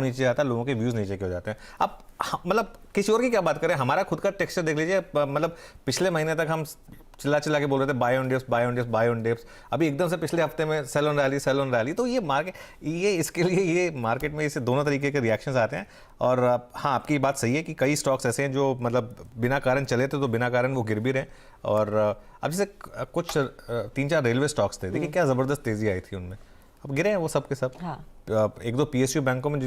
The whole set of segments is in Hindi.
नीचे जाता है, लोगों के व्यूज नीचे क्यों जाते हैं? आप मतलब किसी और की क्या बात करें, हमारा खुद का टेक्सचर देख लीजिए। मतलब पिछले महीने तक हम चिल्ला चिल्ला के बोल रहे थे buy on dips, buy on dips, buy on dips. अभी एकदम से पिछले हफ्ते में sell on rally, sell on rally. तो ये मार्केट, ये इसके लिए ये मार्केट में इसे दोनों तरीके के रिएक्शंस आते हैं। और हाँ, आपकी बात सही है कि कई स्टॉक्स ऐसे हैं जो मतलब बिना कारण चले थे तो बिना कारण वो गिर भी रहे। और अब जैसे कुछ 3-4 रेलवे स्टॉक्स थे, देखिए क्या ज़बरदस्त तेज़ी आई थी उनमें, अब गिरे हैं वो सब के सब। हाँ। एक दो पीएसयू बैंकों में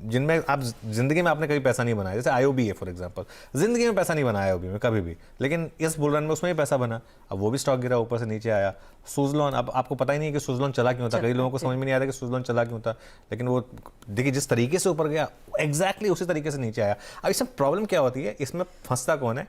जिनमें आप जिंदगी में आपने कभी पैसा नहीं बनाया, जैसे आईओबी है फॉर एग्जांपल, जिंदगी में पैसा नहीं बनाया आईओबी में कभी भी, लेकिन इस बुल रन में उसमें ही पैसा बना। अब वो भी स्टॉक गिरा, ऊपर से नीचे आया। सुजलॉन, अब आपको पता ही नहीं है कि सुजलॉन चला क्यों था, कई लोगों को समझ में नहीं आता कि सुजलॉन चला क्यों था, लेकिन वो देखिए जिस तरीके से ऊपर गया एग्जैक्टली उसी तरीके से नीचे आया। अब इसमें प्रॉब्लम क्या होती है, इसमें फंसता कौन है?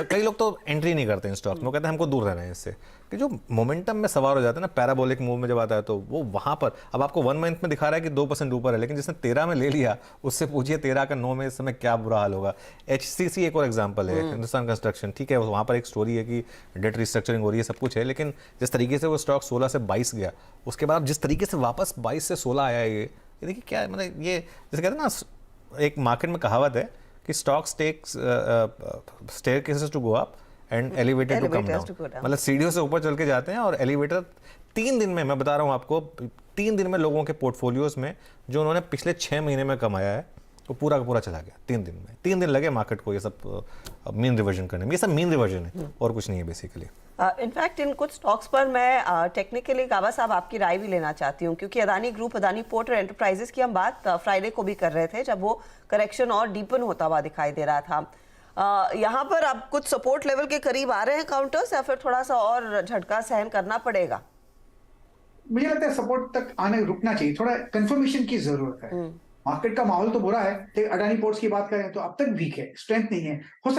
कई लोग तो एंट्री नहीं करते इन स्टॉक में, वो कहते हैं हमको दूर रहना है इससे, कि जो मोमेंटम में सवार हो जाता है ना, पैराबोलिक मूव में जब आता है तो वो वहां पर अब आपको 1 मंथ में दिखा रहा है कि 2% ऊपर है, लेकिन जिसने 13 में ले लिया उससे पूछिए 13 का 9 में इस समय क्या बुरा हाल होगा। एचसीसी एक और एग्जांपल है, हिंदुस्तान कंस्ट्रक्शन, ठीक है वहां पर एक स्टोरी है कि डेट रिस्ट्रक्चरिंग हो रही है, सब कुछ है, लेकिन जिस तरीके से वो स्टॉक 16 से 22 गया, उसके बाद जिस तरीके से वापस 22 से 16 आया है, ये देखिए क्या मतलब, ये जैसे कहते हैं ना, एक मार्केट में कहावत है कि stocks takes staircases to go up and elevator to come down. मतलब सीढ़ियों से ऊपर चल के जाते हैं और एलिवेटर 3 दिन में, मैं बता रहा हूँ आपको, 3 दिन में लोगों के पोर्टफोलियोज में जो उन्होंने पिछले 6 महीने में कमाया है वो पूरा का पूरा चला गया 3 दिन में। 3 दिन लगे मार्केट को ये सब मीन रिवर्जन करने में। ये सब मीन रिवर्जन है और कुछ नहीं है बेसिकली। इनफैक्ट इन कुछ स्टॉक्स पर मैं टेक्निकली काबा साहब आपकी राय भी लेना चाहती हूँ, क्योंकि अदानी ग्रुप, अदानी पोर्ट और एंटरप्राइजेस की हम बात फ्राइडे को भी कर रहे थे जब वो करेक्शन और डीपन होता हुआ दिखाई दे रहा था। यहाँ पर अब कुछ सपोर्ट लेवल के करीब आ रहे हैं काउंटर्स, या फिर थोड़ा सा और झटका सहन करना पड़ेगा? मुझे लगता है सपोर्ट तक आने रुकना चाहिए, थोड़ा कंफर्मेशन की जरूरत है। मार्केट का माहौल तो बुरा है, अडानी पोर्ट्स की बात करें तो अब तक वीक है, स्ट्रेंथ नहीं है। हो